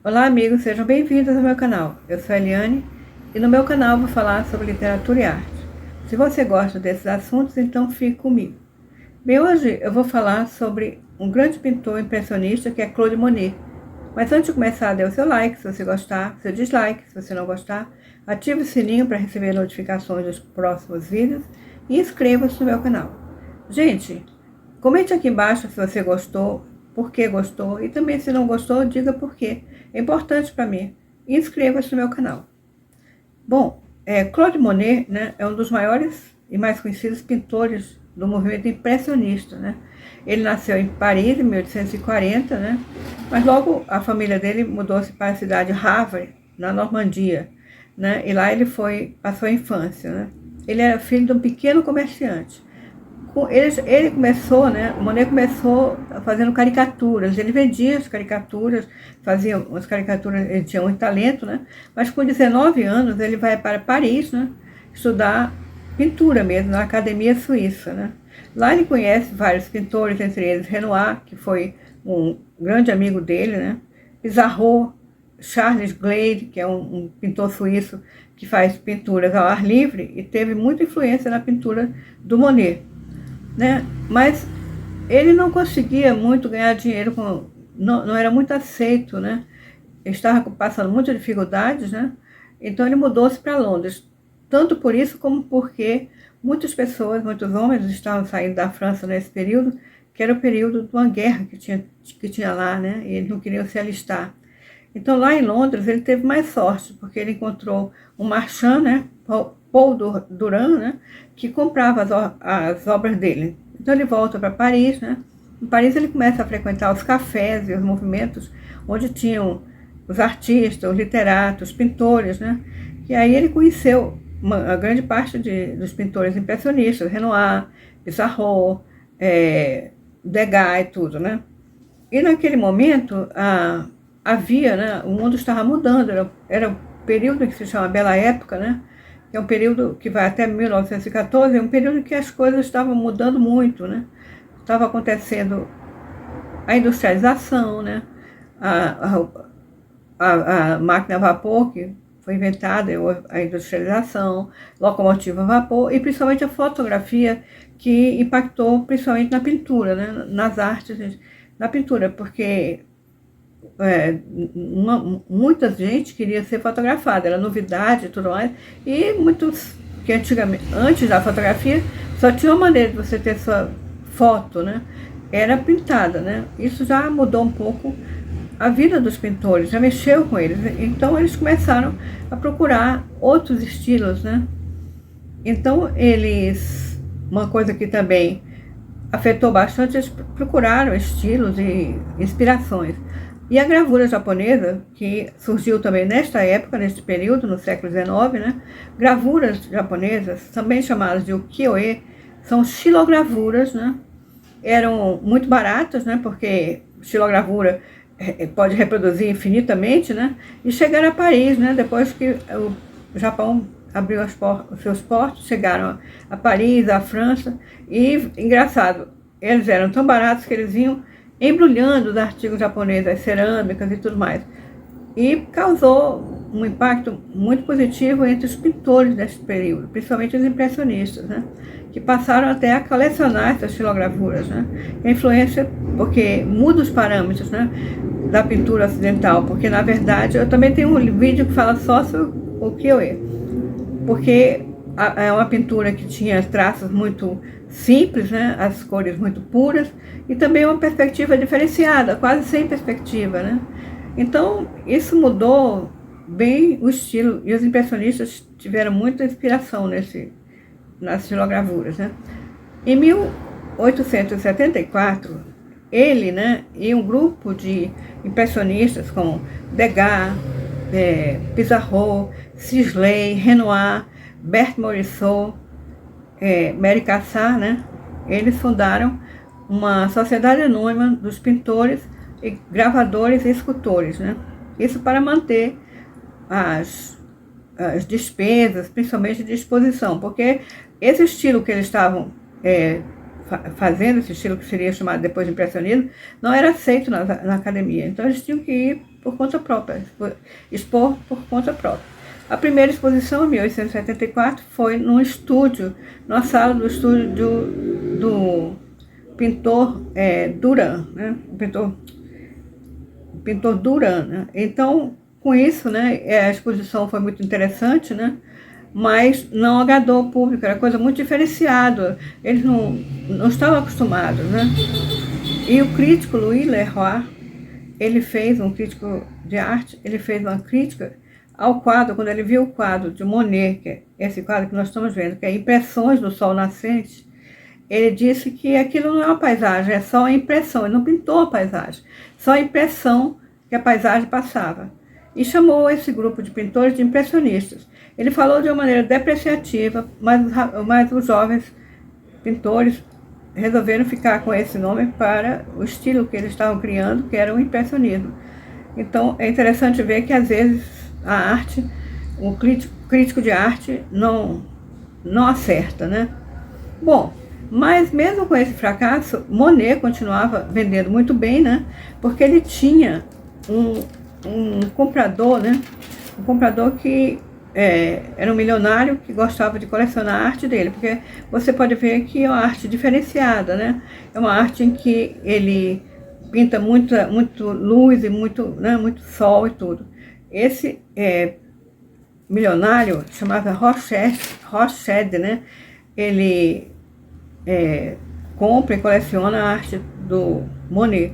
Olá amigos, sejam bem-vindos ao meu canal. Eu sou a Eliane e no meu canal vou falar sobre literatura e arte. Se você gosta desses assuntos, então fique comigo. Bem, hoje eu vou falar sobre um grande pintor impressionista que é Claude Monet. Mas antes de começar, dê o seu like se você gostar, seu dislike se você não gostar, ative o sininho para receber notificações dos próximos vídeos e inscreva-se no meu canal. Gente, comente aqui embaixo se você gostou, por que gostou e também se não gostou, diga por quê. É importante para mim. Inscreva-se no meu canal. Bom, Claude Monet, né, é um dos maiores e mais conhecidos pintores do movimento impressionista, né? Ele nasceu em Paris em 1840, né? Mas logo a família dele mudou-se para a cidade de Havre, na Normandia, né? E lá ele passou a infância, né? Ele era filho de um pequeno comerciante. Ele começou, né? O Monet começou fazendo caricaturas. Ele vendia as caricaturas, fazia umas caricaturas, ele tinha muito talento, né? Mas com 19 anos ele vai para Paris, né? Estudar pintura mesmo, na Academia Suíça, né? Lá ele conhece vários pintores, entre eles Renoir, que foi um grande amigo dele, né? Pissarro, Charles Glade, que é um pintor suíço que faz pinturas ao ar livre e teve muita influência na pintura do Monet, né? Mas ele não conseguia muito ganhar dinheiro, não era muito aceito, né? Ele estava passando muitas dificuldades, né? Então ele mudou-se para Londres, tanto por isso como porque muitas pessoas, muitos homens estavam saindo da França nesse período, que era o período de uma guerra que tinha lá, né? E eles não queriam se alistar. Então lá em Londres ele teve mais sorte, porque ele encontrou um marchand, né? Paul Durand, né, que comprava as obras dele. Então ele volta para Paris, né? Em Paris ele começa a frequentar os cafés e os movimentos onde tinham os artistas, os literatos, os pintores, né? E aí ele conheceu a grande parte dos pintores impressionistas, Renoir, Pissarro, Degas e tudo, né? E naquele momento havia, né? O mundo estava mudando, era o período que se chama Bela Época, né? Que é um período que vai até 1914, é um período que as coisas estavam mudando muito, né? Estava acontecendo a industrialização, né? A máquina a vapor, que foi inventada, a industrialização, locomotiva a vapor, e principalmente a fotografia, que impactou principalmente na pintura, né? Nas artes, na pintura, porque muita gente queria ser fotografada, era novidade e tudo mais, e muitos que antigamente, antes da fotografia, só tinha uma maneira de você ter sua foto, né? Era pintada, né? Isso já mudou um pouco a vida dos pintores, já mexeu com eles, então eles começaram a procurar outros estilos, né? Então uma coisa que também afetou bastante, eles procuraram estilos e inspirações. E a gravura japonesa, que surgiu também nesta época, neste período, no século XIX, né? Gravuras japonesas, também chamadas de ukiyo-e, são xilogravuras, né? Eram muito baratas, né? Porque xilogravura pode reproduzir infinitamente, né? E chegaram a Paris, né? Depois que o Japão abriu os seus portos, chegaram a Paris, a França, e, engraçado, eles eram tão baratos que eles vinham embrulhando os artigos japoneses, as cerâmicas e tudo mais. E causou um impacto muito positivo entre os pintores desse período, principalmente os impressionistas, né? Que passaram até a colecionar essas xilogravuras, né? A influência, porque muda os parâmetros, né, da pintura ocidental, porque na verdade, eu também tenho um vídeo que fala só sobre o ukiyo-e, porque é uma pintura que tinha traços muito simples, né? As cores muito puras, e também uma perspectiva diferenciada, quase sem perspectiva, né? Então, isso mudou bem o estilo, e os impressionistas tiveram muita inspiração nas xilogravuras, né? Em 1874, ele, né, e um grupo de impressionistas como Degas, Pissarro, Sisley, Renoir, Berthe Morisot, Mary Cassatt, né? Eles fundaram uma sociedade anônima dos pintores, e gravadores e escultores, né? Isso para manter as despesas, principalmente de exposição, porque esse estilo que eles estavam fazendo, esse estilo que seria chamado depois de impressionismo, não era aceito na academia. Então eles tinham que ir por conta própria, expor por conta própria. A primeira exposição, em 1874, foi num estúdio, na sala do estúdio do pintor Duran, né? Pintor Duran, né? Então, com isso, né, a exposição foi muito interessante, né? Mas não agradou o público, era coisa muito diferenciada, eles não estavam acostumados, né? E o crítico Louis Leroy, ele fez, um crítico de arte, ele fez uma crítica ao quadro, quando ele viu o quadro de Monet, que é esse quadro que nós estamos vendo, que é Impressões do Sol Nascente, ele disse que aquilo não é uma paisagem, é só a impressão, ele não pintou a paisagem, só a impressão que a paisagem passava. E chamou esse grupo de pintores de impressionistas. Ele falou de uma maneira depreciativa, mas os jovens pintores resolveram ficar com esse nome para o estilo que eles estavam criando, que era o impressionismo. Então, é interessante ver que, às vezes, a arte, o crítico de arte não acerta, né? Bom, mas mesmo com esse fracasso, Monet continuava vendendo muito bem, né? Porque ele tinha um comprador, né? Um comprador que era um milionário que gostava de colecionar a arte dele, porque você pode ver que é uma arte diferenciada, né? É uma arte em que ele pinta muito luz e muito sol e tudo. Esse milionário chamava Rothschild, né? Ele compra e coleciona a arte do Monet.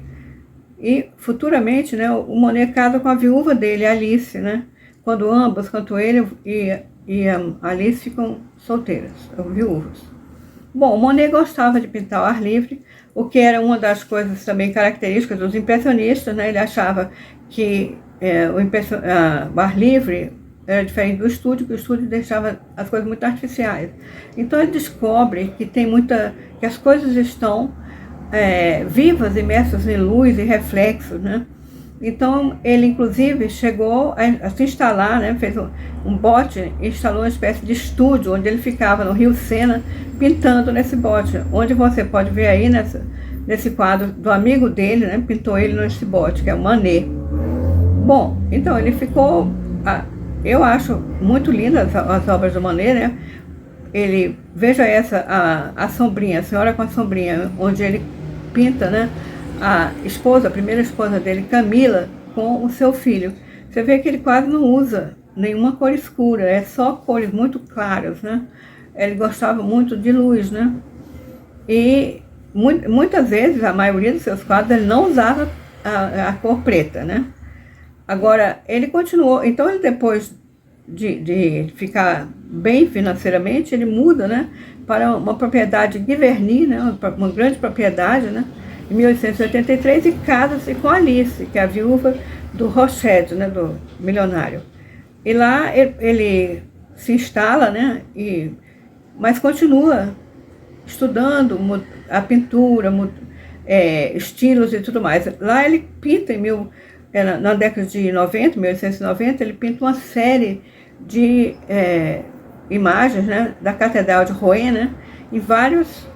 E futuramente, né, o Monet casa com a viúva dele, Alice, né? Quando ambas, tanto ele e a Alice, ficam solteiras, viúvas. Bom, o Monet gostava de pintar ao ar livre, o que era uma das coisas também características dos impressionistas, né? Ele achava que o ar livre era diferente do estúdio, que o estúdio deixava as coisas muito artificiais. Então ele descobre que que as coisas estão vivas, imersas em luz e reflexos, né? Então ele inclusive chegou a se instalar, né? Fez um bote, instalou uma espécie de estúdio onde ele ficava no Rio Sena pintando nesse bote, onde você pode ver aí nesse quadro do amigo dele, né? Pintou ele nesse bote, que é o Manet. Bom, então ele ficou, eu acho muito lindas as obras do Manet, né? Veja a sombrinha, a senhora com a sombrinha, onde ele pinta, né? A primeira esposa dele, Camila, com o seu filho. Você vê que ele quase não usa nenhuma cor escura, é só cores muito claras, né? Ele gostava muito de luz, né? E muitas vezes, a maioria dos seus quadros, ele não usava a cor preta, né? Agora, ele continuou, então ele depois de ficar bem financeiramente, ele muda, né, para uma propriedade de Giverny, né, uma grande propriedade, né, em 1883, e casa-se com Alice, que é a viúva do Rothschild, né, do milionário. E lá ele se instala, né, mas continua estudando a pintura, estilos e tudo mais. Lá ele pinta na década de 90, 1890, ele pinta uma série de imagens, né, da Catedral de Rouen, né, em vários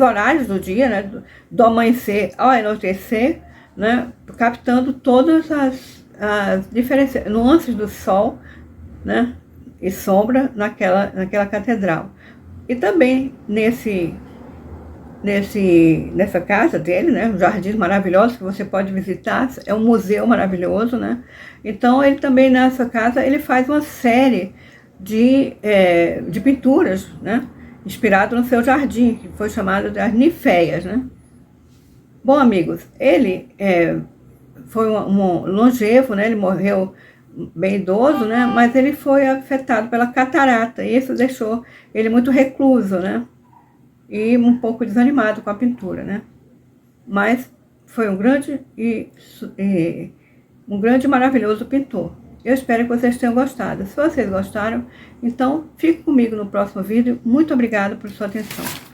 horários do dia, né, do amanhecer ao anoitecer, né, captando todas as diferentes nuances do sol, né, e sombra naquela catedral. E também nessa casa dele, né, um jardim maravilhoso que você pode visitar, é um museu maravilhoso, né? Então ele também nessa casa ele faz uma série de pinturas, né, inspirado no seu jardim, que foi chamado de As Ninféias, né? Bom, amigos, ele foi um longevo, né? Ele morreu bem idoso, né? Mas ele foi afetado pela catarata e isso deixou ele muito recluso, né? E um pouco desanimado com a pintura, né? Mas foi um grande e maravilhoso pintor. Eu espero que vocês tenham gostado. Se vocês gostaram, então fique comigo no próximo vídeo. Muito obrigada por sua atenção.